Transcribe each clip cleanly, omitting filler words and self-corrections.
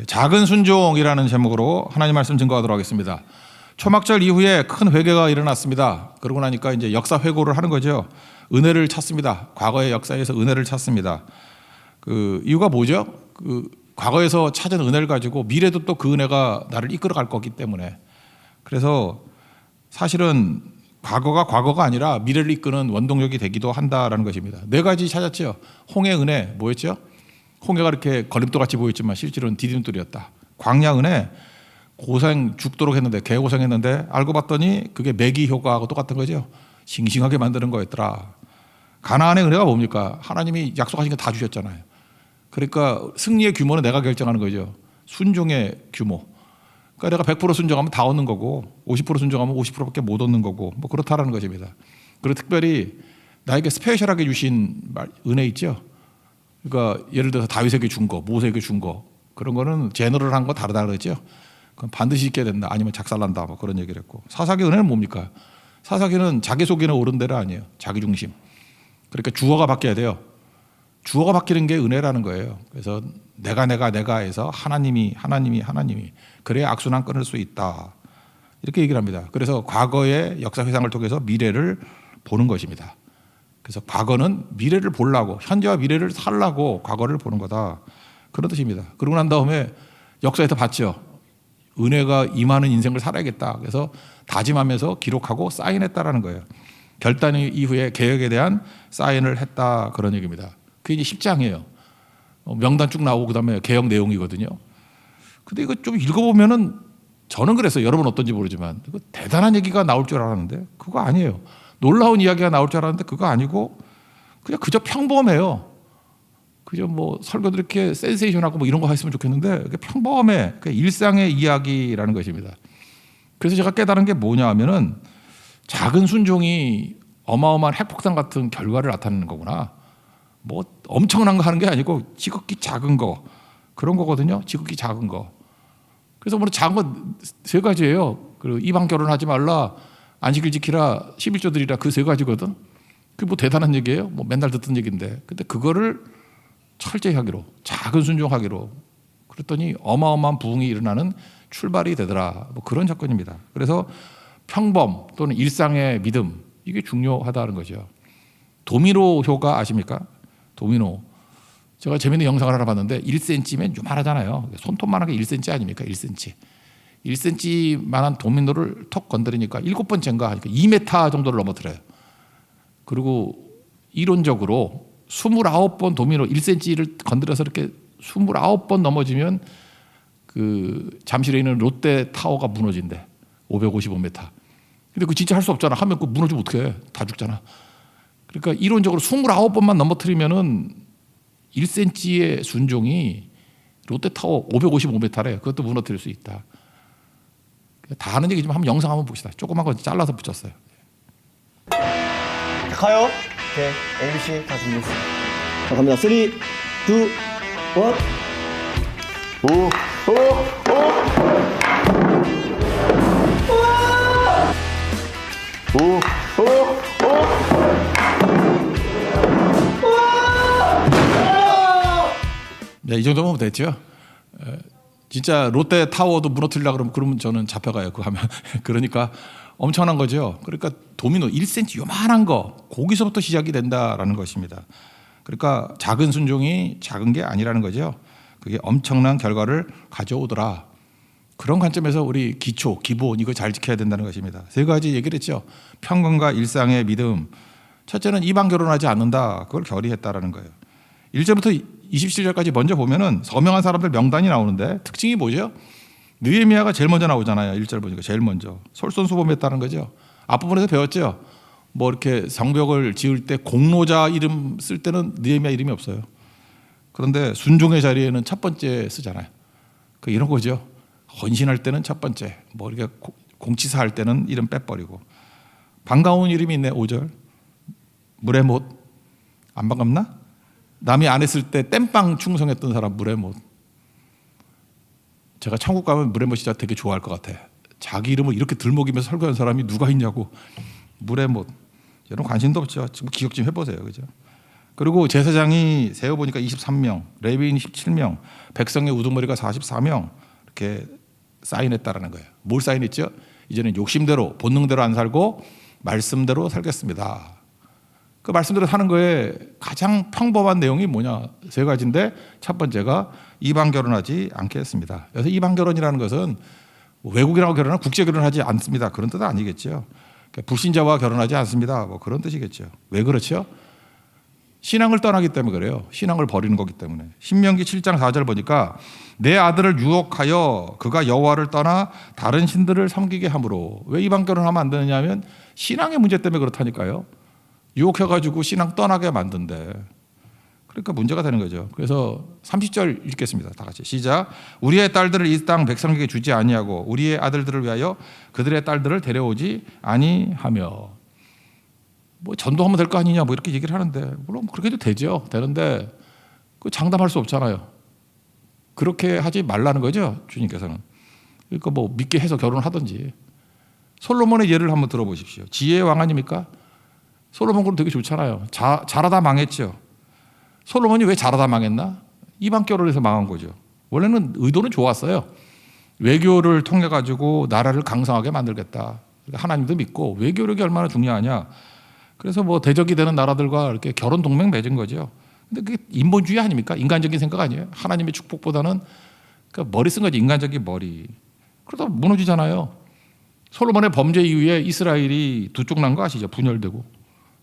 작은 순종이라는 제목으로 하나님 말씀 증거하도록 하겠습니다. 초막절 이후에 큰 회개가 일어났습니다. 그러고 나니까 이제 역사 회고를 하는 거죠. 은혜를 찾습니다. 과거의 역사에서 은혜를 찾습니다. 그 이유가 뭐죠? 그 과거에서 찾은 은혜를 가지고 미래도 또 그 은혜가 나를 이끌어갈 거기 때문에. 그래서 사실은 과거가 아니라 미래를 이끄는 원동력이 되기도 한다라는 것입니다. 네 가지 찾았죠. 홍해 은혜 뭐였죠? 홍해가 이렇게 걸림돌같이 보였지만 실제로는 디딤돌이었다. 광야 은혜 고생 죽도록 했는데 개고생했는데 알고 봤더니 그게 매기 효과하고 똑같은 거죠. 싱싱하게 만드는 거였더라. 가나안의 은혜가 뭡니까? 하나님이 약속하신 게 다 주셨잖아요. 그러니까 승리의 규모는 내가 결정하는 거죠. 순종의 규모. 그러니까 내가 100% 순종하면 다 얻는 거고 50% 순종하면 50%밖에 못 얻는 거고 뭐 그렇다라는 것입니다. 그리고 특별히 나에게 스페셜하게 주신 은혜 있죠. 그러니까 예를 들어서 다윗에게 준 거, 모세에게 준 거 그런 거는 제너럴한 거 다르다 그러죠. 그럼 반드시 있게 된다. 아니면 작살난다. 뭐 그런 얘기를 했고 사사기 은혜는 뭡니까? 사사기는 자기소개는 옳은 대로 아니에요. 자기 중심. 그러니까 주어가 바뀌어야 돼요. 주어가 바뀌는 게 은혜라는 거예요. 그래서 내가 해서 하나님이 그래야 악순환 끊을 수 있다. 이렇게 얘기를 합니다. 그래서 과거의 역사 회상을 통해서 미래를 보는 것입니다. 그래서 과거는 미래를 보려고 현재와 미래를 살라고 과거를 보는 거다. 그런 뜻입니다. 그러고 난 다음에 역사에서 봤죠. 은혜가 임하는 인생을 살아야겠다. 그래서 다짐하면서 기록하고 사인했다라는 거예요. 결단 이후에 개혁에 대한 사인을 했다. 그런 얘기입니다. 그게 이제 10장이에요. 명단 쭉 나오고 그다음에 개혁 내용이거든요. 근데 이거 좀 읽어보면은 저는 그랬어요. 여러분 어떤지 모르지만 이거 대단한 얘기가 나올 줄 알았는데 그거 아니에요. 놀라운 이야기가 나올 줄 알았는데 그거 아니고 그냥 그저 평범해요. 그저 뭐 설교도 이렇게 센세이션하고 뭐 이런 거 했으면 좋겠는데 평범해. 그냥 일상의 이야기라는 것입니다. 그래서 제가 깨달은 게 뭐냐 하면은 작은 순종이 어마어마한 핵폭탄 같은 결과를 나타내는 거구나. 뭐 엄청난 거 하는 게 아니고 지극히 작은 거 그런 거거든요. 지극히 작은 거. 그래서 뭐 작은 거 세 가지예요. 그리고 이방 결혼하지 말라, 안식일 지키라, 11조 드리라 그 세 가지거든. 그게 뭐 대단한 얘기예요. 뭐 맨날 듣던 얘기인데. 근데 그거를 철저히 하기로, 작은 순종하기로 그랬더니 어마어마한 부흥이 일어나는 출발이 되더라. 뭐 그런 사건입니다. 그래서 평범 또는 일상의 믿음 이게 중요하다는 거죠. 도미노 효과 아십니까? 도미노. 제가 재밌는 영상을 하나 봤는데 1cm면 요만하잖아요. 손톱만한 게 1cm 아닙니까? 1cm. 1cm만한 도미노를 톡 건드리니까 7번째인가 하니까 2m 정도를 넘어뜨려요. 그리고 이론적으로 29번 도미노 1cm를 건드려서 이렇게 29번 넘어지면 그 잠실에 있는 롯데타워가 무너진대. 555m. 근데 그 진짜 할 수 없잖아. 하면 그 무너지면 어떡해. 다 죽잖아. 그러니까 이론적으로 29번만 넘어뜨리면은 1cm의 순종이 롯데타워 555m래. 그것도 무너뜨릴 수 있다. 다 하는 얘기지만 한번 영상 한번 봅시다. 조그만 거 잘라서 붙였어요. 자, 가요. 오케이. ABC 다 준비했어요. 자, 갑니다. 3, 2, 1. 네, 이 정도면 됐죠. 진짜 롯데 타워도 무너뜨리려고 그러면 저는 잡혀가요. 그거 하면 그러니까 엄청난 거죠. 그러니까 도미노 1cm 요만한 거 거기서부터 시작이 된다라는 것입니다. 그러니까 작은 순종이 작은 게 아니라는 거죠. 그게 엄청난 결과를 가져오더라. 그런 관점에서 우리 기초, 기본 이거 잘 지켜야 된다는 것입니다. 세 가지 얘기를 했죠. 평균과 일상의 믿음. 첫째는 이방 결혼하지 않는다. 그걸 결의했다라는 거예요. 1절부터 27절까지 먼저 보면은 서명한 사람들 명단이 나오는데 특징이 뭐죠? 느헤미야가 제일 먼저 나오잖아요. 1절 보니까 제일 먼저 솔선수범했다는 거죠. 앞부분에서 배웠죠. 뭐 이렇게 성벽을 지을 때 공로자 이름 쓸 때는 느헤미야 이름이 없어요. 그런데 순종의 자리에는 첫 번째 쓰잖아요. 그 이런 거죠. 헌신할 때는 첫 번째, 뭐 이렇게 공치사 할 때는 이름 빼버리고. 반가운 이름이 있네. 5절 무레못. 안 반갑나? 남이 안 했을 때 땜빵 충성했던 사람 무레못. 제가 천국 가면 무레못 진짜 되게 좋아할 것 같아. 자기 이름을 이렇게 들먹이면서 설교한 사람이 누가 있냐고. 무레못. 여러분 관심도 없죠. 지금 기억 좀 해보세요. 그죠? 그리고 제사장이 세어보니까 23명, 레위인 17명, 백성의 우두머리가 44명 이렇게 사인했다라는 거예요. 뭘 사인했죠? 이제는 욕심대로 본능대로 안 살고 말씀대로 살겠습니다. 그 말씀대로 사는 거에 가장 평범한 내용이 뭐냐? 세 가지인데 첫 번째가 이방 결혼하지 않겠습니다. 그래서 이방 결혼이라는 것은 외국인하고 결혼하는 국제 결혼하지 않습니다. 그런 뜻은 아니겠죠. 불신자와 결혼하지 않습니다. 뭐 그런 뜻이겠죠. 왜 그렇죠? 신앙을 떠나기 때문에 그래요. 신앙을 버리는 거기 때문에. 신명기 7장 4절 보니까 내 아들을 유혹하여 그가 여호와를 떠나 다른 신들을 섬기게 함으로. 왜 이방 결혼하면 안 되느냐 하면 신앙의 문제 때문에 그렇다니까요. 유혹해가지고 신앙 떠나게 만든대. 그러니까 문제가 되는 거죠. 그래서 30절 읽겠습니다. 다 같이 시작. 우리의 딸들을 이 땅 백성에게 주지 아니하고 우리의 아들들을 위하여 그들의 딸들을 데려오지 아니하며. 뭐 전도하면 될 거 아니냐 뭐 이렇게 얘기를 하는데 물론 그렇게 해도 되죠. 되는데 그 장담할 수 없잖아요. 그렇게 하지 말라는 거죠. 주님께서는. 그러니까 뭐 믿게 해서 결혼을 하든지. 솔로몬의 예를 한번 들어보십시오. 지혜의 왕 아닙니까? 솔로몬 그럼 되게 좋잖아요. 잘하다 망했죠. 솔로몬이 왜 잘하다 망했나? 이방 결혼해서 망한 거죠. 원래는 의도는 좋았어요. 외교를 통해 가지고 나라를 강성하게 만들겠다. 하나님도 믿고 외교력이 얼마나 중요하냐. 그래서 뭐 대적이 되는 나라들과 이렇게 결혼 동맹 맺은 거죠. 근데 그게 인본주의 아닙니까? 인간적인 생각 아니에요? 하나님의 축복보다는 그러니까 머리 쓴 거지. 인간적인 머리. 그러다 무너지잖아요. 솔로몬의 범죄 이후에 이스라엘이 두 쪽 난 거 아시죠? 분열되고.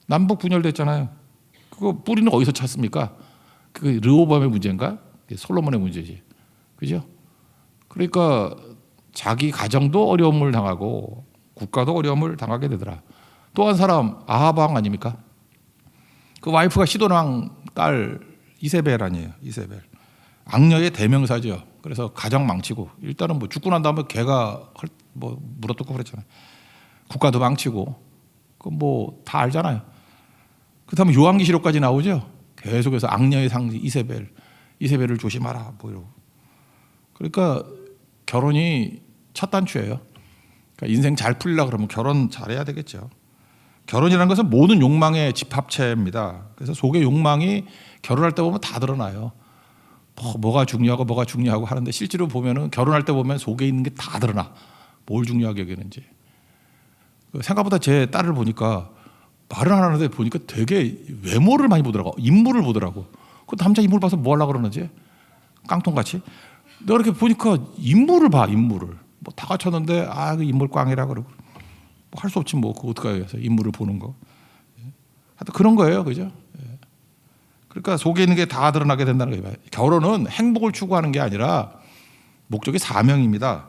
남북 분열됐잖아요. 그거 뿌리는 어디서 찾습니까? 그게 르호보암의 문제인가? 솔로몬의 문제지. 그죠? 그러니까 자기 가정도 어려움을 당하고 국가도 어려움을 당하게 되더라. 또 한 사람 아합 왕 아닙니까? 그 와이프가 시돈 왕 딸 이세벨 아니에요. 이세벨. 악녀의 대명사죠. 그래서 가정 망치고 일단은 뭐 죽고 난 다음에 걔가 뭐 물어뜯고 그랬잖아요. 국가도 망치고 그 뭐 다 알잖아요. 그다음에 요한계시록까지 나오죠. 계속해서 악녀의 상징 이세벨을 조심하라 뭐 이러고. 그러니까 결혼이 첫 단추예요. 그러니까 인생 잘 풀리려 그러면 결혼 잘해야 되겠죠. 결혼이라는 것은 모든 욕망의 집합체입니다. 그래서 속의 욕망이 결혼할 때 보면 다 드러나요. 뭐가 중요하고 하는데 실제로 보면은 결혼할 때 보면 속에 있는 게 다 드러나. 뭘 중요하게 여기는지. 생각보다 제 딸을 보니까 말을 안 하는데 보니까 되게 외모를 많이 보더라고. 인물을 보더라고. 그 남자 인물 봐서 뭐 하려고 그러는지. 깡통같이. 내가 이렇게 보니까 인물을 봐. 인물을. 뭐 다 갖췄는데 그 인물 꽝이라 그러고. 뭐 할 수 없지 뭐. 그거 어떡하겠어. 해서 인물을 보는 거. 하여튼 그런 거예요. 그죠? 그러니까 속에 있는 게 다 드러나게 된다는 거예요. 결혼은 행복을 추구하는 게 아니라 목적이 사명입니다.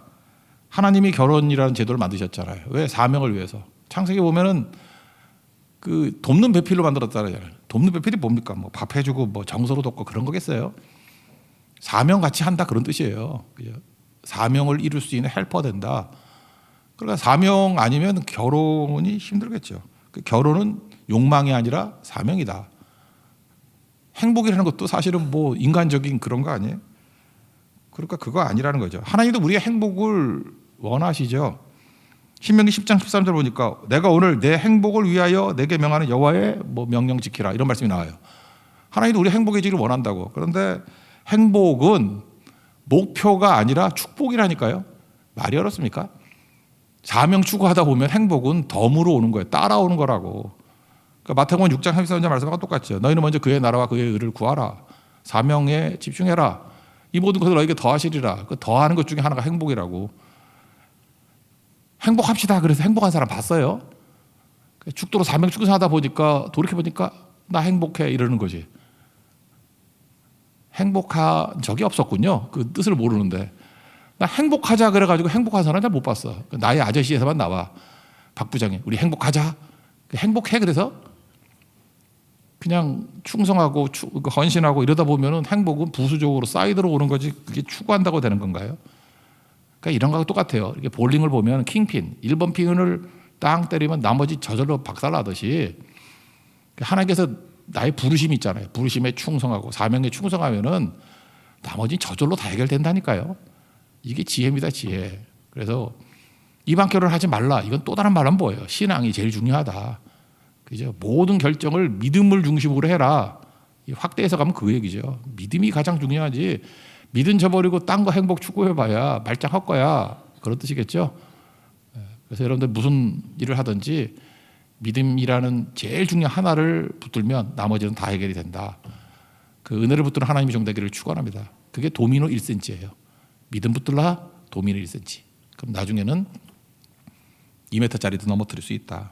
하나님이 결혼이라는 제도를 만드셨잖아요. 왜? 사명을 위해서. 창세기 보면은 그 돕는 배필로 만들었다잖아요. 돕는 배필이 뭡니까? 뭐 밥 해주고 뭐 정서로 돕고 그런 거겠어요. 사명 같이 한다 그런 뜻이에요. 그죠? 사명을 이룰 수 있는 헬퍼 된다. 그러니까 사명 아니면 결혼이 힘들겠죠. 결혼은 욕망이 아니라 사명이다. 행복이라는 것도 사실은 뭐 인간적인 그런 거 아니에요? 그러니까 그거 아니라는 거죠. 하나님도 우리의 행복을 원하시죠. 신명기 10장 13절 보니까 내가 오늘 내 행복을 위하여 내게 명하는 여호와의 뭐 명령 지키라 이런 말씀이 나와요. 하나님도 우리 행복해지기를 원한다고. 그런데 행복은 목표가 아니라 축복이라니까요. 말이 어렵습니까? 사명 추구하다 보면 행복은 덤으로 오는 거예요. 따라오는 거라고. 그러니까 마태복음 6장 33절 말씀과 똑같죠. 너희는 먼저 그의 나라와 그의 의를 구하라. 사명에 집중해라. 이 모든 것을 너에게 더하시리라. 그 더하는 것 중에 하나가 행복이라고. 행복합시다. 그래서 행복한 사람 봤어요? 죽도록 사명 추구하다 보니까 돌이켜보니까 나 행복해 이러는 거지. 행복한 적이 없었군요. 그 뜻을 모르는데. 나 행복하자 그래가지고 행복한 사람 잘 못 봤어. 나의 아저씨에서만 나와. 박 부장이 우리 행복하자. 행복해 그래서 그냥 충성하고 헌신하고 이러다 보면은 행복은 부수적으로 사이드로 오는 거지 그게 추구한다고 되는 건가요? 그러니까 이런 거하고 똑같아요. 이렇게 볼링을 보면 킹핀 1번 핀을 땅 때리면 나머지 저절로 박살나듯이 하나님께서 나의 부르심이 있잖아요. 부르심에 충성하고 사명에 충성하면은 나머지 저절로 다 해결된다니까요. 이게 지혜입니다. 지혜. 그래서 이방 결혼을 하지 말라. 이건 또 다른 말은 뭐예요? 신앙이 제일 중요하다. 그죠? 모든 결정을 믿음을 중심으로 해라. 이 확대해서 가면 그 얘기죠. 믿음이 가장 중요하지. 믿음 저버리고 딴 거 행복 추구해봐야 말짱할 거야. 그런 뜻이겠죠. 그래서 여러분들 무슨 일을 하든지 믿음이라는 제일 중요한 하나를 붙들면 나머지는 다 해결이 된다. 그 은혜를 붙드는 하나님의 종되기를 축원합니다. 그게 도미노 1cm예요. 믿음 붙들라 도미노 1cm. 그럼 나중에는 2m짜리도 넘어뜨릴 수 있다.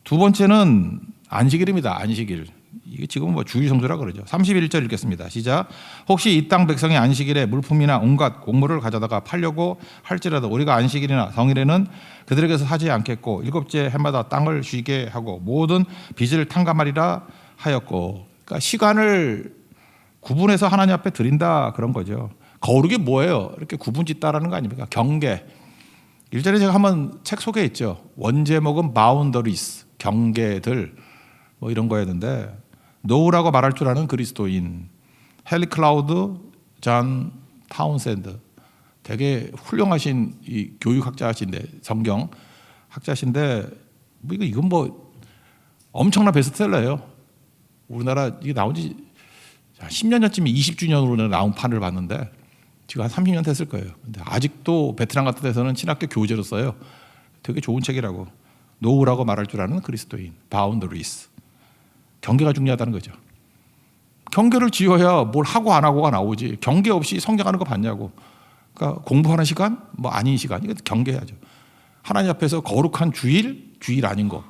두 번째는 안식일입니다. 안식일. 이게 지금 뭐 주일 성수라 그러죠. 31절 읽겠습니다. 시작. 혹시 이 땅 백성이 안식일에 물품이나 온갖 곡물을 가져다가 팔려고 할지라도 우리가 안식일이나 성일에는 그들에게서 사지 않겠고 일곱째 해마다 땅을 쉬게 하고 모든 빚을 탕감하리라 하였고. 그러니까 시간을 구분해서 하나님 앞에 드린다 그런 거죠. 거룩이 뭐예요? 이렇게 구분짓다라는 거 아닙니까? 경계. 일전에 제가 한번 책 소개했죠. 원제목은 boundaries, 경계들 뭐 이런 거였는데 노우라고 말할 줄 아는 그리스도인 헨리 클라우드 존 타운센드 되게 훌륭하신 이 교육학자신데 성경 학자신데 뭐 이건 뭐 엄청난 베스트셀러예요. 우리나라 이게 나온 지 10년 전쯤에 20주년으로 나온 판을 봤는데 지금 한 30년 됐을 거예요. 근데 아직도 베트남 같은 데서는 신학교 교재로 써요. 되게 좋은 책이라고. 노우라고 말할 줄 아는 그리스도인 boundaries. 경계가 중요하다는 거죠. 경계를 지어야 뭘 하고 안 하고가 나오지. 경계 없이 성장하는 거 봤냐고. 그러니까 공부하는 시간, 뭐 아닌 시간, 이거 경계해야죠. 하나님 앞에서 거룩한 주일, 주일 아닌 거.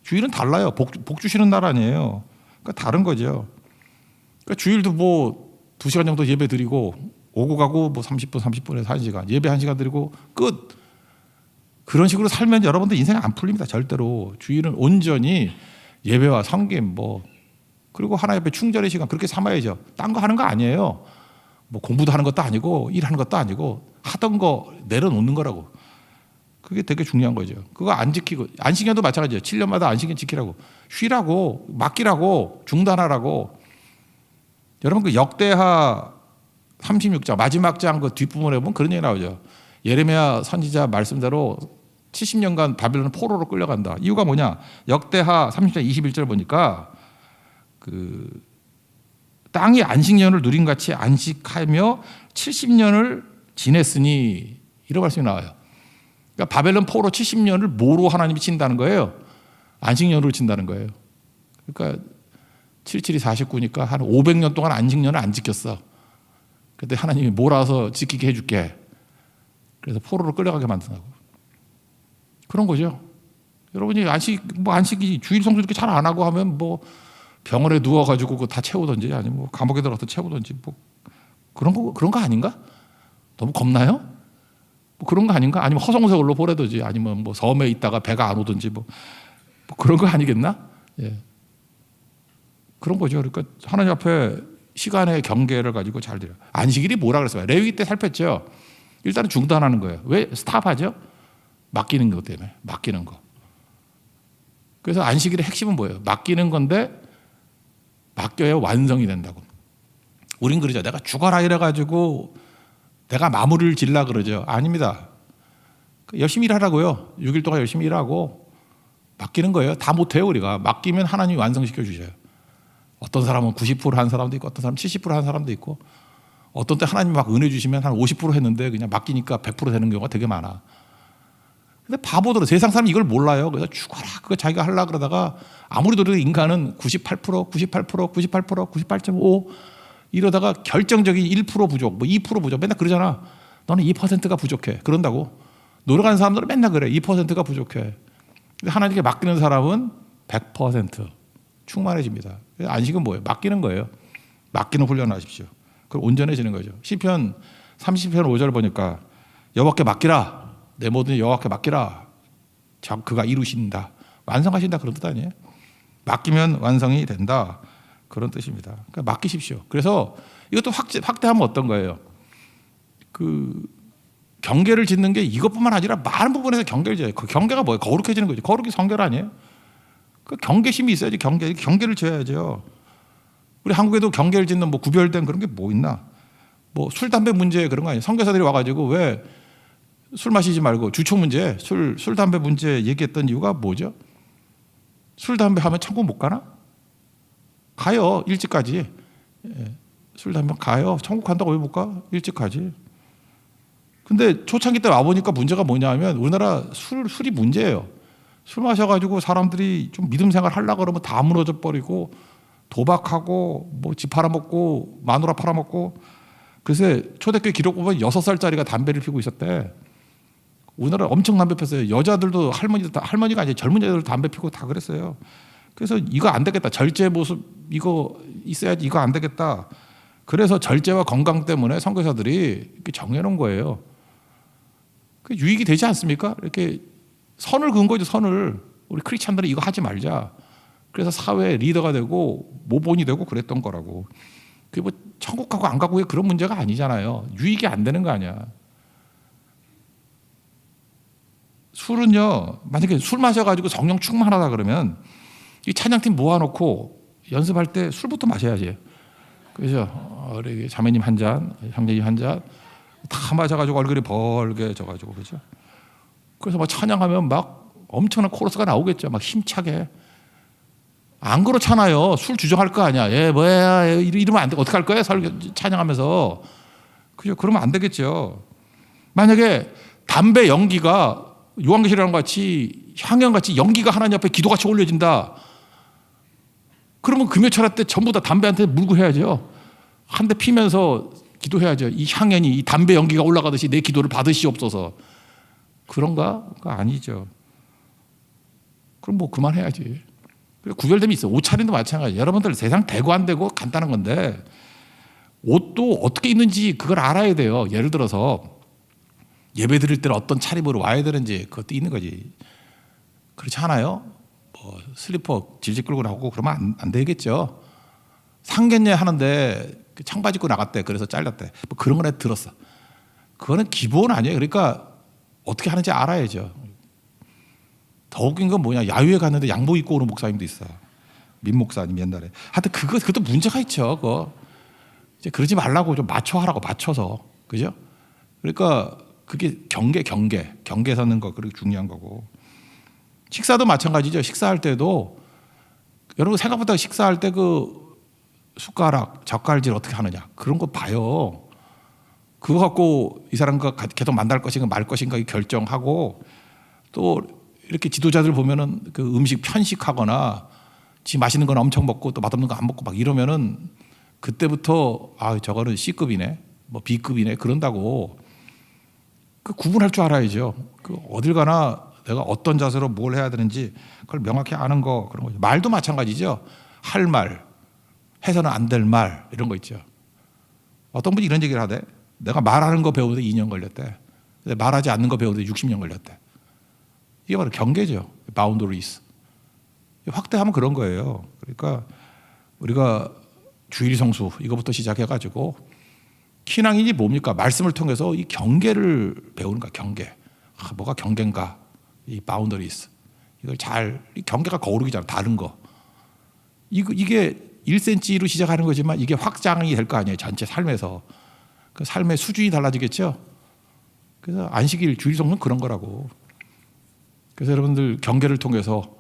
주일은 달라요. 복 주시는 날 아니에요. 그러니까 다른 거죠. 그러니까 주일도 뭐 2시간 정도 예배 드리고 오고 가고 뭐 30분에서 1시간 예배 1시간 드리고 끝. 그런 식으로 살면 여러분들 인생 안 풀립니다. 절대로. 주일은 온전히 예배와 성김 뭐 그리고 하나님 앞에 충전의 시간 그렇게 삼아야죠. 딴 거 하는 거 아니에요. 뭐 공부도 하는 것도 아니고 일하는 것도 아니고 하던 거 내려놓는 거라고. 그게 되게 중요한 거죠. 그거 안 지키고 안식년도 마찬가지예요. 7년마다 안식년 지키라고. 쉬라고 맡기라고 중단하라고. 여러분 그 역대하 36장 마지막 장 그 뒷부분에 보면 그런 얘기 나오죠. 예레미야 선지자 말씀대로 70년간 바빌론 포로로 끌려간다. 이유가 뭐냐? 역대하 30장 21절 보니까 그 땅이 안식년을 누린 같이 안식하며 70년을 지냈으니 이런 말씀이 나와요. 그러니까 바벨론 포로 70년을 뭐로 하나님이 친다는 거예요? 안식년으로 친다는 거예요. 그러니까 77이 49니까 한 500년 동안 안식년을 안 지켰어. 그때 하나님이 몰아서 지키게 해줄게. 그래서 포로로 끌려가게 만든다고. 그런 거죠. 여러분이 안식이 주일 성수 이렇게 잘 안 하고 하면 뭐 병원에 누워가지고 그거 다 채우든지 아니면 뭐 감옥에 들어가서 채우든지 뭐 그런 거 아닌가? 너무 겁나요? 뭐 그런 거 아닌가? 아니면 허송세월로 보내든지 아니면 뭐 섬에 있다가 배가 안 오든지 뭐 그런 거 아니겠나? 예. 그런 거죠. 그러니까 하나님 앞에 시간의 경계를 가지고 잘 드려요. 안식일이 뭐라 그랬어요? 레위기 때 살폈죠. 일단은 중단하는 거예요. 왜 스탑하죠? 맡기는 것 때문에. 맡기는 거. 그래서 안식일의 핵심은 뭐예요? 맡기는 건데 맡겨야 완성이 된다고. 우린 그러죠. 내가 죽어라 이래가지고 내가 마무리를 질라 그러죠. 아닙니다. 열심히 일하라고요. 6일 동안 열심히 일하고 맡기는 거예요. 다 못해요 우리가. 맡기면 하나님이 완성시켜 주셔요. 어떤 사람은 90%한 사람도 있고 어떤 사람은 70%한 사람도 있고 어떤 때 하나님이 막 은혜 주시면 한 50% 했는데 그냥 맡기니까 100% 되는 경우가 되게 많아. 근데 바보들은 세상 사람이 이걸 몰라요. 그래서 죽어라 그거 자기가 하려고 그러다가 아무리 들어도 인간은 98%, 98% 이러다가 결정적인 1% 부족, 뭐 2% 부족 맨날 그러잖아. 너는 2%가 부족해. 그런다고. 노력하는 사람들은 맨날 그래. 2%가 부족해. 근데 하나님께 맡기는 사람은 100% 충만해집니다. 안식은 뭐예요? 맡기는 거예요. 맡기는 훈련을 하십시오. 그럼 온전해지는 거죠. 시편 30편 5절 보니까 여호와께 맡기라. 내 모든 여호와께 맡기라. 그가 이루신다. 완성하신다 그런 뜻 아니에요? 맡기면 완성이 된다. 그런 뜻입니다. 그러니까 맡기십시오. 그래서 이것도 확대하면 어떤 거예요? 그 경계를 짓는 게 이것뿐만 아니라 많은 부분에서 경계를 지어요. 그 경계가 뭐예요? 거룩해지는 거죠. 거룩이 성결 아니에요? 그 경계심이 있어야지. 경계를 지어야죠. 우리 한국에도 경계를 짓는 뭐 구별된 그런 게 뭐 있나? 뭐 술 담배 문제 그런 거 아니에요? 선교사들이 와가지고 왜 술 마시지 말고 주초 문제, 술 담배 문제 얘기했던 이유가 뭐죠? 술 담배 하면 천국 못 가나? 가요. 일찍 가지. 예. 술 담배 가요. 천국 간다고 왜 못 가? 일찍 가지. 근데 초창기 때 와보니까 문제가 뭐냐면 우리나라 술이 문제예요. 술 마셔가지고 사람들이 좀 믿음 생활 하려고 그러면 다 무너져 버리고 도박하고 뭐 집 팔아먹고 마누라 팔아먹고. 그래서 초대교회 기록 보면 6살짜리가 담배를 피우고 있었대. 우리나라 엄청 담배 폈어요. 여자들도 할머니가 아니라 젊은 여자들 담배 피우고 다 그랬어요. 그래서 이거 안 되겠다. 절제 모습 이거 있어야지. 이거 안 되겠다. 그래서 절제와 건강 때문에 선교사들이 이렇게 정해놓은 거예요. 그 유익이 되지 않습니까? 이렇게 선을 그은 거죠. 선을. 우리 크리스찬들은 이거 하지 말자. 그래서 사회 리더가 되고 모본이 되고 그랬던 거라고. 그게 뭐 천국 가고 안 가고의 그런 문제가 아니잖아요. 유익이 안 되는 거 아니야. 술은요, 만약에 술 마셔가지고 성령 충만하다 그러면 이 찬양팀 모아놓고 연습할 때 술부터 마셔야지. 그죠? 우리 자매님 한 잔, 형제님 한 잔, 다 마셔가지고 얼굴이 벌게져가지고, 그죠? 그래서 막 찬양하면 막 엄청난 코러스가 나오겠죠. 막 힘차게. 안 그렇잖아요. 술 주정할 거 아니야. 뭐야, 이러면 안 돼. 어떻게 할 거야? 찬양하면서. 그죠? 그러면 안 되겠죠. 만약에 담배 연기가 요한계시록이랑 같이 향연같이 연기가 하나님 앞에 기도같이 올려진다. 그러면 금요철학 때 전부 다 담배한테 물고 해야죠. 한 대 피면서 기도해야죠. 이 향연이 이 담배 연기가 올라가듯이 내 기도를 받으시옵소서. 그런가? 아니죠. 그럼 뭐 그만해야지. 구별됨이 있어. 옷차림도 마찬가지. 여러분들 세상 되고 안 되고 간단한 건데 옷도 어떻게 입는지 그걸 알아야 돼요. 예를 들어서 예배 드릴 때는 어떤 차림으로 와야 되는지 그것도 있는 거지. 그렇지 않아요? 뭐 슬리퍼 질질 끌고 나오고 그러면 안 되겠죠. 상견례 하는데 청바지 입고 나갔대. 그래서 잘렸대. 뭐 그런 거 내가 들었어. 그거는 기본 아니에요. 그러니까 어떻게 하는지 알아야죠. 더 웃긴 건 뭐냐. 야유회 갔는데 양복 입고 오는 목사님도 있어. 민 목사님 옛날에. 하여튼 그것도 문제가 있죠. 그거. 이제 그러지 말라고 좀 맞춰 맞춰서. 그죠? 그러니까 그게 경계 서는 거 그렇게 중요한 거고. 식사도 마찬가지죠. 식사할 때도 여러분 생각보다 식사할 때 그 숟가락, 젓갈질 어떻게 하느냐 그런 거 봐요. 그거 갖고 이 사람과 계속 만날 것인가 말 것인가 결정하고 또 이렇게 지도자들 보면은 그 음식 편식하거나 지 맛있는 건 엄청 먹고 또 맛없는 거 안 먹고 막 이러면은 그때부터 아 저거는 C급이네, 뭐 B급이네 그런다고 그 구분할 줄 알아야죠. 그 어딜 가나 내가 어떤 자세로 뭘 해야 되는지 그걸 명확히 아는 거 그런 거죠. 말도 마찬가지죠. 할 말, 해서는 안 될 말 이런 거 있죠. 어떤 분이 이런 얘기를 하대. 내가 말하는 거 배우는데 2년 걸렸대. 근데 말하지 않는 거 배우는데 60년 걸렸대. 이게 바로 경계죠. boundaries. 확대하면 그런 거예요. 그러니까 우리가 주일 성수 이거부터 시작해가지고 신앙인이 뭡니까? 말씀을 통해서 이 경계를 배우는 거야. 경계. 뭐가 경계인가? 이 boundaries. 이걸 이 경계가 거울이잖아. 다른 거. 이게 1cm로 시작하는 거지만 이게 확장이 될 거 아니에요. 전체 삶에서. 그 삶의 수준이 달라지겠죠. 그래서 안식일 주일 성수는 그런 거라고. 그래서 여러분들 경계를 통해서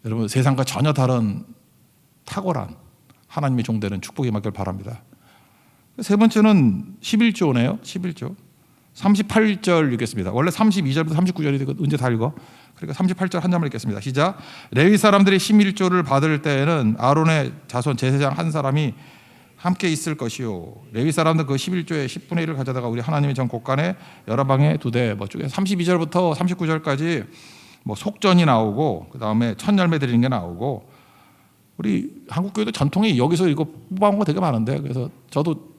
여러분 세상과 전혀 다른 탁월한 하나님의 종되는 축복이 임하길 바랍니다. 세 번째는 11조네요. 11조. 38절 읽겠습니다. 원래 32절부터 39절이 언제 다 읽어? 그러니까 38절 한 장만 읽겠습니다. 시작. 레위 사람들이 11조를 받을 때에는 아론의 자손 제사장 한 사람이 함께 있을 것이요. 레위 사람들 그 11조의 10분의 1을 가져다가 우리 하나님의 전 곳간에 여러 방에 두되 뭐 쪽에 32절부터 39절까지 뭐 속전이 나오고 그 다음에 첫 열매 드리는 게 나오고 우리 한국 교회도 전통이 여기서 이거 뽑아온 거 되게 많은데 그래서 저도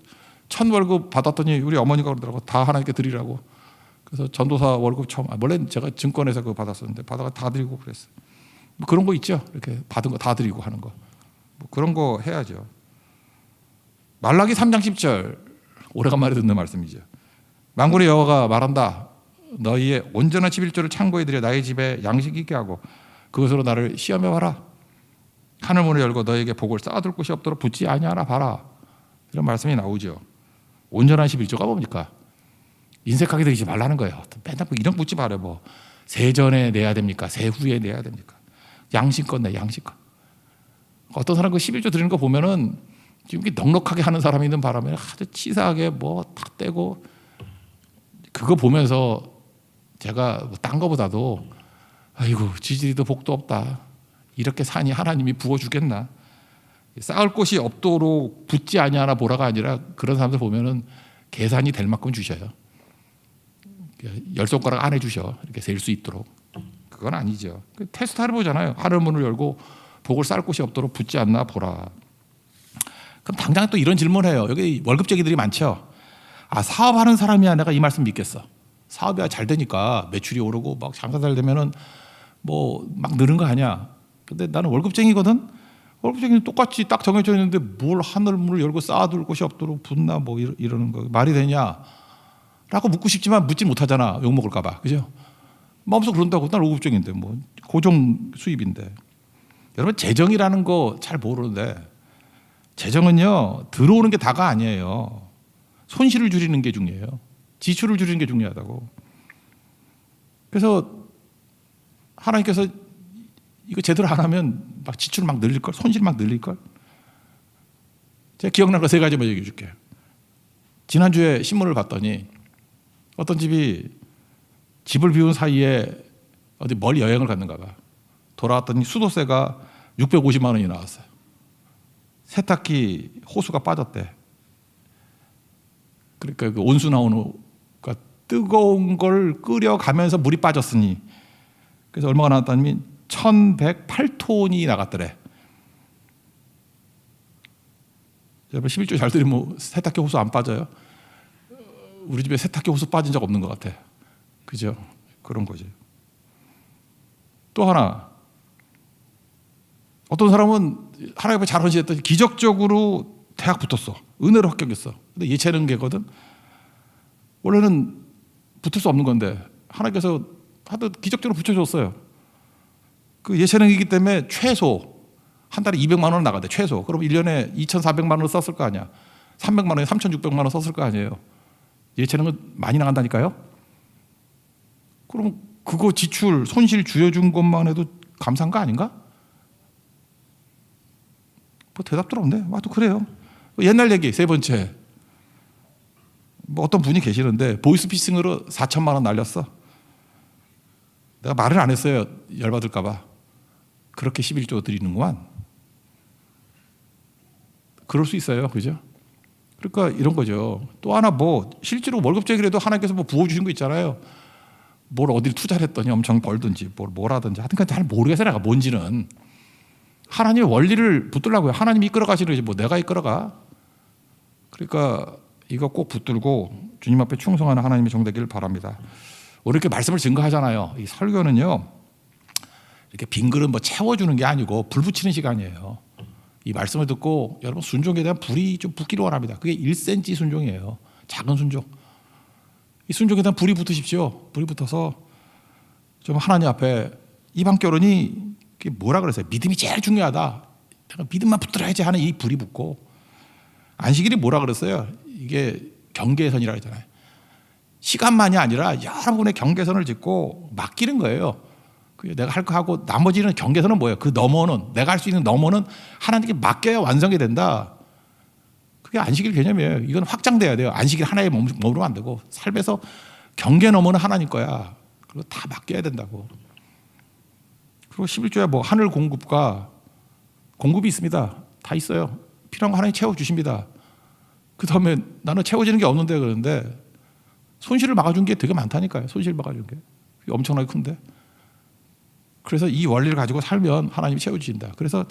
첫 월급 받았더니 우리 어머니가 그러더라고 다 하나님께 드리라고. 그래서 전도사 월급 처음 원래 제가 증권에서 그거 받았었는데 받아가 다 드리고 그랬어요. 뭐 그런 거 있죠. 이렇게 받은 거 다 드리고 하는 거. 뭐 그런 거 해야죠. 말라기 3장 10절 오래간만에 듣는 말씀이죠. 만군의 여호와가 말한다. 너희의 온전한 11조를 창고에 들여 나의 집에 양식 있게 하고 그것으로 나를 시험해 봐라. 하늘 문을 열고 너희에게 복을 쌓아둘 곳이 없도록 붙지 아니하나 봐라. 이런 말씀이 나오죠. 온전한 11조가 뭡니까? 인색하게 되지 말라는 거예요. 맨날 이런 묻지 말아요. 뭐 세전에 내야 됩니까? 세후에 내야 됩니까? 양심껏 내 양심껏. 어떤 사람 그 11조 드리는 거 보면은 지금 넉넉하게 하는 사람이 있는 바람에 아주 치사하게 뭐 다 떼고, 그거 보면서 제가 딴 거보다도 아이고 지지리도 복도 없다, 이렇게 사니 하나님이 부어주겠나, 쌓을 곳이 없도록 붓지 아니하나 보라가 아니라 그런 사람들 보면은 계산이 될 만큼 주셔요. 10손가락 안에 주셔, 이렇게 셀 수 있도록. 그건 아니죠. 테스트 하러 보잖아요. 하늘 문을 열고 복을 쌓을 곳이 없도록 붓지 않나 보라. 그럼 당장 또 이런 질문을 해요. 여기 월급쟁이들이 많죠. 아, 사업하는 사람이야 내가 이 말씀 믿겠어. 사업이 잘 되니까 매출이 오르고 막 장사 잘 되면은 뭐 막 느는 거 아니야. 근데 나는 월급쟁이거든. 월급쟁이는 똑같이 딱 정해져 있는데 뭘 하늘 문을 열고 쌓아둘 곳이 없도록 붓나 뭐 이러는 거 말이 되냐? 라고 묻고 싶지만 묻지 못하잖아. 욕 먹을까 봐. 그죠? 마음속으로 그런다고. 난 월급쟁인데 뭐 고정 수입인데. 여러분 재정이라는 거 잘 모르는데, 재정은요 들어오는 게 다가 아니에요. 손실을 줄이는 게 중요해요. 지출을 줄이는 게 중요하다고. 그래서 하나님께서 이거 제대로 안 하면 막 지출 막 늘릴걸, 손실 막 늘릴걸. 제가 기억나는 거 3가지만 얘기해 줄게. 지난주에 신문을 봤더니 어떤 집이 집을 비운 사이에 어디 멀리 여행을 갔는가 봐. 돌아왔더니 수도세가 650만 원이 나왔어요. 세탁기 호수가 빠졌대. 그러니까 그 온수 나오는 뜨거운 걸 끓여가면서 물이 빠졌으니, 그래서 얼마가 나왔다니 1108톤이 나갔더래. 여러분 11조 잘 들으면 세탁기 호수 안 빠져요? 우리 집에 세탁기 호수 빠진 적 없는 것 같아. 그죠? 그런 거지. 또 하나, 어떤 사람은 하나님 앞에 잘 헌신했더니 기적적으로 대학 붙었어. 은혜로 합격했어. 근데 예체능계거든. 원래는 붙을 수 없는 건데 하나님께서 하도 기적적으로 붙여줬어요. 그 예체능이기 때문에 최소 한 달에 200만 원 나가대. 최소. 그럼 1년에 2,400만 원을 썼을 거 아니야. 300만 원에 3,600만 원 썼을 거 아니에요. 예체능은 많이 나간다니까요. 그럼 그거 지출 손실 줄여준 것만 해도 감사한 거 아닌가? 뭐 대답도 없네. 또 그래요. 옛날 얘기 3번째. 뭐 어떤 분이 계시는데 보이스피싱으로 4천만 원 날렸어. 내가 말을 안 했어요. 열받을까 봐. 그렇게 11조 드리는구만. 그럴 수 있어요. 그죠? 그러니까 이런 거죠. 또 하나 뭐 실제로 월급쟁이라도 하나님께서 뭐 부어주신 거 있잖아요. 뭘 어디를 투자를 했더니 엄청 벌든지 뭘 하든지. 하여튼 잘 모르겠어요. 내가 뭔지는. 하나님의 원리를 붙들라고요. 하나님이 이끌어 가시는 거지 뭐 내가 이끌어가. 그러니까 이거 꼭 붙들고 주님 앞에 충성하는 하나님의 종 되기를 바랍니다. 우리 이렇게 말씀을 증거하잖아요. 이 설교는요, 이렇게 빈 그릇 뭐 채워주는 게 아니고 불 붙이는 시간이에요. 이 말씀을 듣고 여러분 순종에 대한 불이 좀 붙기를 원합니다. 그게 1cm 순종이에요. 작은 순종. 이 순종에 대한 불이 붙으십시오. 불이 붙어서 좀 하나님 앞에 이방 결혼이 뭐라 그랬어요? 믿음이 제일 중요하다. 믿음만 붙들어야지 하는 이 불이 붙고, 안식일이 뭐라 그랬어요? 이게 경계선이라 했잖아요. 시간만이 아니라 여러분의 경계선을 짓고 맡기는 거예요. 내가 할 거 하고 나머지는 경계선은 뭐예요? 그 너머는, 내가 할 수 있는 너머는 하나님께 맡겨야 완성이 된다. 그게 안식일 개념이에요. 이건 확장돼야 돼요. 안식일 하나에 머무르면 안 되고 삶에서 경계 너머는 하나님 거야. 그리고 다 맡겨야 된다고. 그리고 11조에 뭐 하늘 공급과 공급이 있습니다. 다 있어요. 필요한 거 하나님 채워주십니다. 그 다음에 나는 채워지는 게 없는데 그러는데 손실을 막아준 게 되게 많다니까요. 손실 막아준 게 엄청나게 큰데. 그래서 이 원리를 가지고 살면 하나님이 채워주신다. 그래서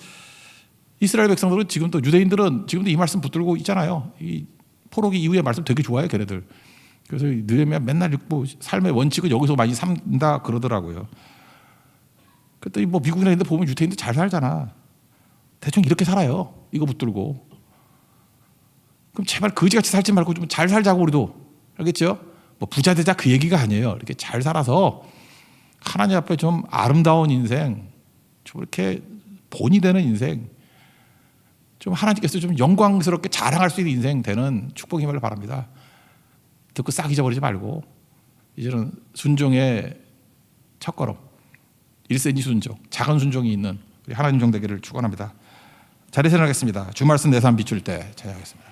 이스라엘 백성들은 지금도, 유대인들은 지금도 이 말씀 붙들고 있잖아요. 이 포로기 이후의 말씀 되게 좋아해요, 걔네들. 그래서 느헤미야 맨날 읽고 삶의 원칙은 여기서 많이 삼다 그러더라고요. 그랬더니 뭐 미국이나 이런 데 보면 유대인들 잘 살잖아. 대충 이렇게 살아요. 이거 붙들고. 그럼 제발 거지같이 살지 말고 좀 잘 살자고 우리도. 알겠죠? 뭐 부자 되자 그 얘기가 아니에요. 이렇게 잘 살아서 하나님 앞에 좀 아름다운 인생, 좀 이렇게 본이 되는 인생, 좀 하나님께서 좀 영광스럽게 자랑할 수 있는 인생 되는 축복이 임하길 바랍니다. 듣고 싹 잊어버리지 말고 이제는 순종의 첫걸음, 1cm 순종, 작은 순종이 있는 우리 하나님 종 되기를 축원합니다. 자리에서 하겠습니다. 주말씀 내산 비출 때 제하겠습니다.